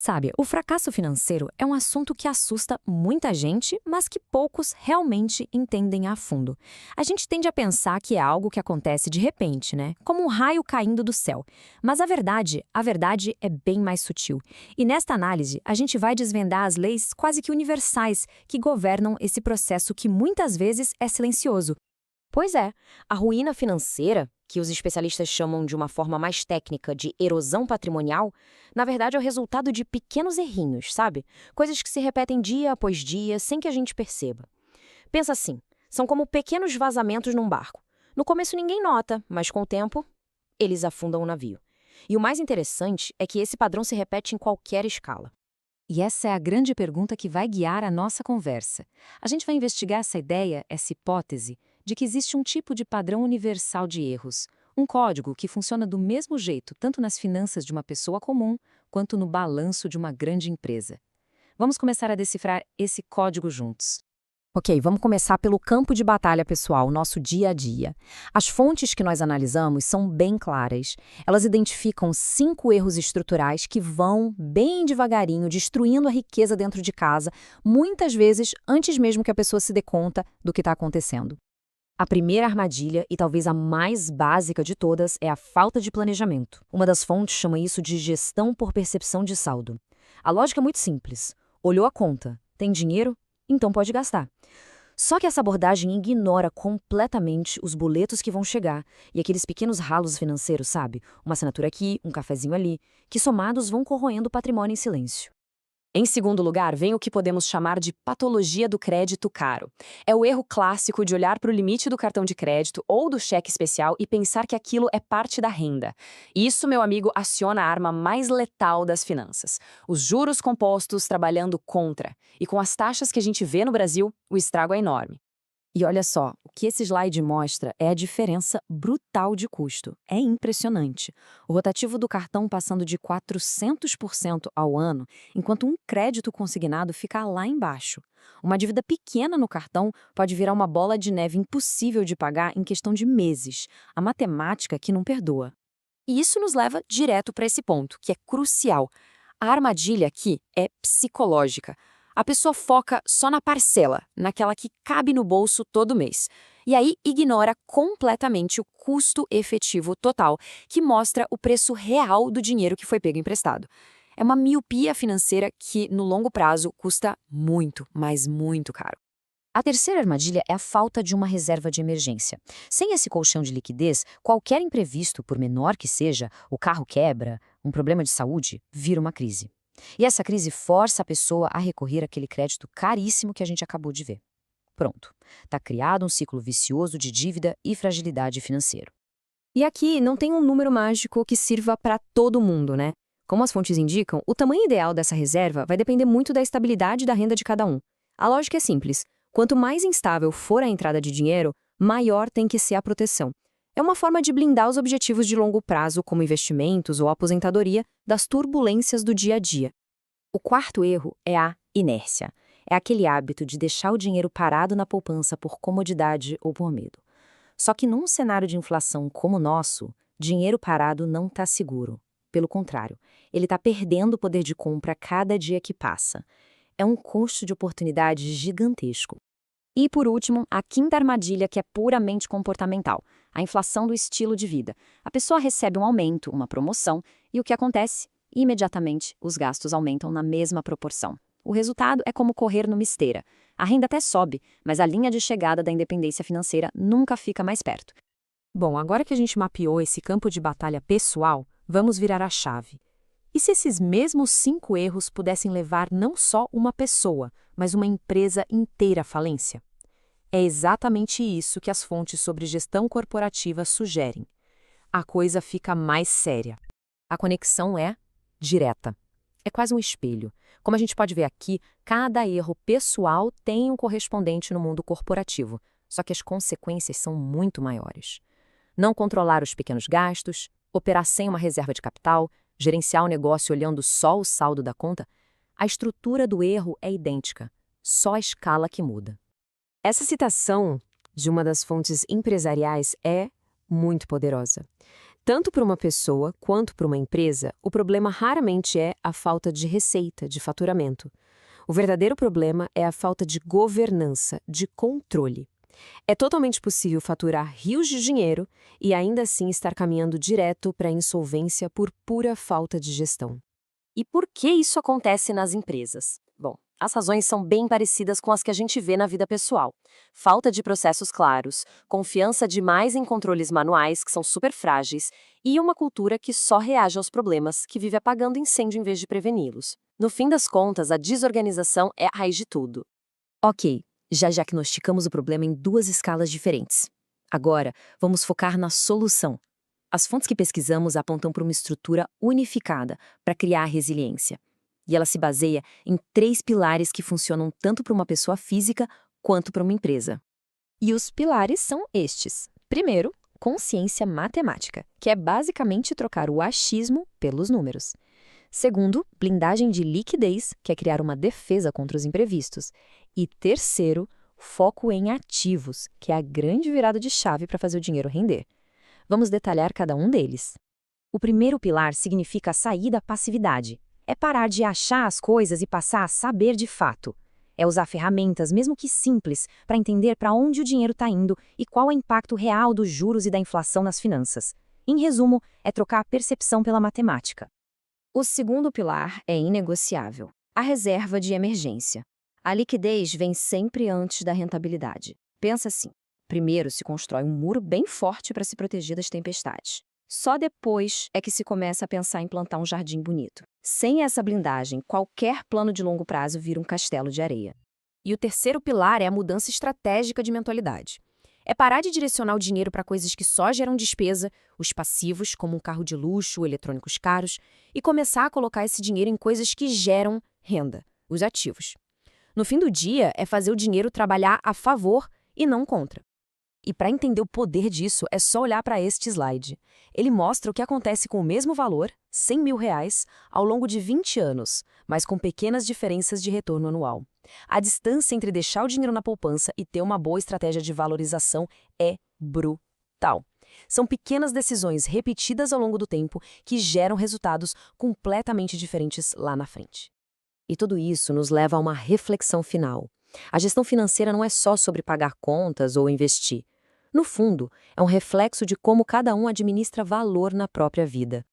Sabe, o fracasso financeiro é um assunto que assusta muita gente, mas que poucos realmente entendem a fundo. A gente tende a pensar que é algo que acontece de repente, né? Como um raio caindo do céu. Mas a verdade é bem mais sutil. E nesta análise, a gente vai desvendar as leis quase que universais que governam esse processo que muitas vezes é silencioso. Pois é, a ruína financeira, que os especialistas chamam de uma forma mais técnica de erosão patrimonial, na verdade é o resultado de pequenos errinhos, sabe? Coisas que se repetem dia após dia sem que a gente perceba. Pensa assim, são como pequenos vazamentos num barco. No começo ninguém nota, mas com o tempo, eles afundam o navio. E o mais interessante é que esse padrão se repete em qualquer escala. E essa é a grande pergunta que vai guiar a nossa conversa. A gente vai investigar essa ideia, essa hipótese, de que existe um tipo de padrão universal de erros, um código que funciona do mesmo jeito tanto nas finanças de uma pessoa comum quanto no balanço de uma grande empresa. Vamos começar a decifrar esse código juntos. Ok, vamos começar pelo campo de batalha pessoal, nosso dia a dia. As fontes que nós analisamos são bem claras. Elas identificam 5 erros estruturais que vão, bem devagarinho, destruindo a riqueza dentro de casa, muitas vezes antes mesmo que a pessoa se dê conta do que está acontecendo. A primeira armadilha, e talvez a mais básica de todas, é a falta de planejamento. Uma das fontes chama isso de gestão por percepção de saldo. A lógica é muito simples. Olhou a conta, tem dinheiro? Então pode gastar. Só que essa abordagem ignora completamente os boletos que vão chegar e aqueles pequenos ralos financeiros, sabe? Uma assinatura aqui, um cafezinho ali, que somados vão corroendo o patrimônio em silêncio. Em segundo lugar, vem o que podemos chamar de patologia do crédito caro. É o erro clássico de olhar para o limite do cartão de crédito ou do cheque especial e pensar que aquilo é parte da renda. Isso, meu amigo, aciona a arma mais letal das finanças. Os juros compostos trabalhando contra. E com as taxas que a gente vê no Brasil, o estrago é enorme. E olha só, o que esse slide mostra é a diferença brutal de custo. É impressionante. O rotativo do cartão passando de 400% ao ano, enquanto um crédito consignado fica lá embaixo. Uma dívida pequena no cartão pode virar uma bola de neve impossível de pagar em questão de meses. A matemática que não perdoa. E isso nos leva direto para esse ponto, que é crucial. A armadilha aqui é psicológica. A pessoa foca só na parcela, naquela que cabe no bolso todo mês. E aí ignora completamente o custo efetivo total, que mostra o preço real do dinheiro que foi pego emprestado. É uma miopia financeira que, no longo prazo, custa muito, mas muito caro. A terceira armadilha é a falta de uma reserva de emergência. Sem esse colchão de liquidez, qualquer imprevisto, por menor que seja, o carro quebra, um problema de saúde, vira uma crise. E essa crise força a pessoa a recorrer àquele crédito caríssimo que a gente acabou de ver. Pronto, está criado um ciclo vicioso de dívida e fragilidade financeira. E aqui não tem um número mágico que sirva para todo mundo, né? Como as fontes indicam, o tamanho ideal dessa reserva vai depender muito da estabilidade da renda de cada um. A lógica é simples. Quanto mais instável for a entrada de dinheiro, maior tem que ser a proteção. É uma forma de blindar os objetivos de longo prazo, como investimentos ou aposentadoria, das turbulências do dia a dia. O quarto erro é a inércia. É aquele hábito de deixar o dinheiro parado na poupança por comodidade ou por medo. Só que num cenário de inflação como o nosso, dinheiro parado não está seguro. Pelo contrário, ele está perdendo o poder de compra a cada dia que passa. É um custo de oportunidade gigantesco. E, por último, a quinta armadilha, que é puramente comportamental, a inflação do estilo de vida. A pessoa recebe um aumento, uma promoção, e o que acontece? Imediatamente, os gastos aumentam na mesma proporção. O resultado é como correr numa esteira. A renda até sobe, mas a linha de chegada da independência financeira nunca fica mais perto. Bom, agora que a gente mapeou esse campo de batalha pessoal, vamos virar a chave. E se esses mesmos 5 erros pudessem levar não só uma pessoa, mas uma empresa inteira à falência? É exatamente isso que as fontes sobre gestão corporativa sugerem. A coisa fica mais séria. A conexão é direta. É quase um espelho. Como a gente pode ver aqui, cada erro pessoal tem um correspondente no mundo corporativo, só que as consequências são muito maiores. Não controlar os pequenos gastos, operar sem uma reserva de capital, gerenciar o negócio olhando só o saldo da conta, a estrutura do erro é idêntica, só a escala que muda. Essa citação de uma das fontes empresariais é muito poderosa. Tanto para uma pessoa quanto para uma empresa, o problema raramente é a falta de receita, de faturamento. O verdadeiro problema é a falta de governança, de controle. É totalmente possível faturar rios de dinheiro e ainda assim estar caminhando direto para a insolvência por pura falta de gestão. E por que isso acontece nas empresas? Bom, as razões são bem parecidas com as que a gente vê na vida pessoal. Falta de processos claros, confiança demais em controles manuais, que são super frágeis, e uma cultura que só reage aos problemas, que vive apagando incêndio em vez de preveni-los. No fim das contas, a desorganização é a raiz de tudo. Ok, já diagnosticamos o problema em duas escalas diferentes. Agora, vamos focar na solução. As fontes que pesquisamos apontam para uma estrutura unificada para criar resiliência. E ela se baseia em 3 pilares que funcionam tanto para uma pessoa física quanto para uma empresa. E os pilares são estes. Primeiro, consciência matemática, que é basicamente trocar o achismo pelos números. Segundo, blindagem de liquidez, que é criar uma defesa contra os imprevistos. E terceiro, foco em ativos, que é a grande virada de chave para fazer o dinheiro render. Vamos detalhar cada um deles. O primeiro pilar significa sair da passividade. É parar de achar as coisas e passar a saber de fato. É usar ferramentas, mesmo que simples, para entender para onde o dinheiro está indo e qual é o impacto real dos juros e da inflação nas finanças. Em resumo, é trocar a percepção pela matemática. O segundo pilar é inegociável: a reserva de emergência. A liquidez vem sempre antes da rentabilidade. Pensa assim. Primeiro se constrói um muro bem forte para se proteger das tempestades. Só depois é que se começa a pensar em plantar um jardim bonito. Sem essa blindagem, qualquer plano de longo prazo vira um castelo de areia. E o terceiro pilar é a mudança estratégica de mentalidade. É parar de direcionar o dinheiro para coisas que só geram despesa, os passivos, como um carro de luxo, eletrônicos caros, e começar a colocar esse dinheiro em coisas que geram renda, os ativos. No fim do dia, é fazer o dinheiro trabalhar a favor e não contra. E para entender o poder disso, é só olhar para este slide. Ele mostra o que acontece com o mesmo valor, R$100 mil, ao longo de 20 anos, mas com pequenas diferenças de retorno anual. A distância entre deixar o dinheiro na poupança e ter uma boa estratégia de valorização é brutal. São pequenas decisões repetidas ao longo do tempo que geram resultados completamente diferentes lá na frente. E tudo isso nos leva a uma reflexão final. A gestão financeira não é só sobre pagar contas ou investir. No fundo, é um reflexo de como cada um administra valor na própria vida.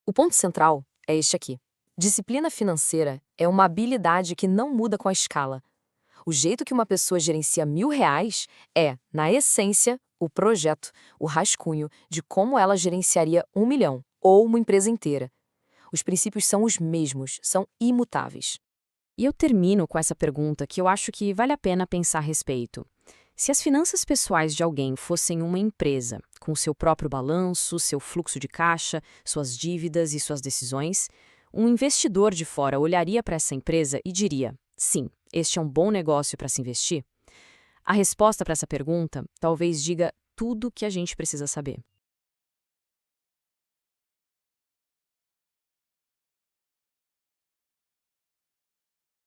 O ponto central é este aqui. Disciplina financeira é uma habilidade que não muda com a escala. O jeito que uma pessoa gerencia R$1.000 é, na essência, o projeto, o rascunho de como ela gerenciaria 1 milhão ou uma empresa inteira. Os princípios são os mesmos, são imutáveis. E eu termino com essa pergunta que eu acho que vale a pena pensar a respeito. Se as finanças pessoais de alguém fossem uma empresa, com seu próprio balanço, seu fluxo de caixa, suas dívidas e suas decisões, um investidor de fora olharia para essa empresa e diria: sim, este é um bom negócio para se investir? A resposta para essa pergunta talvez diga tudo o que a gente precisa saber.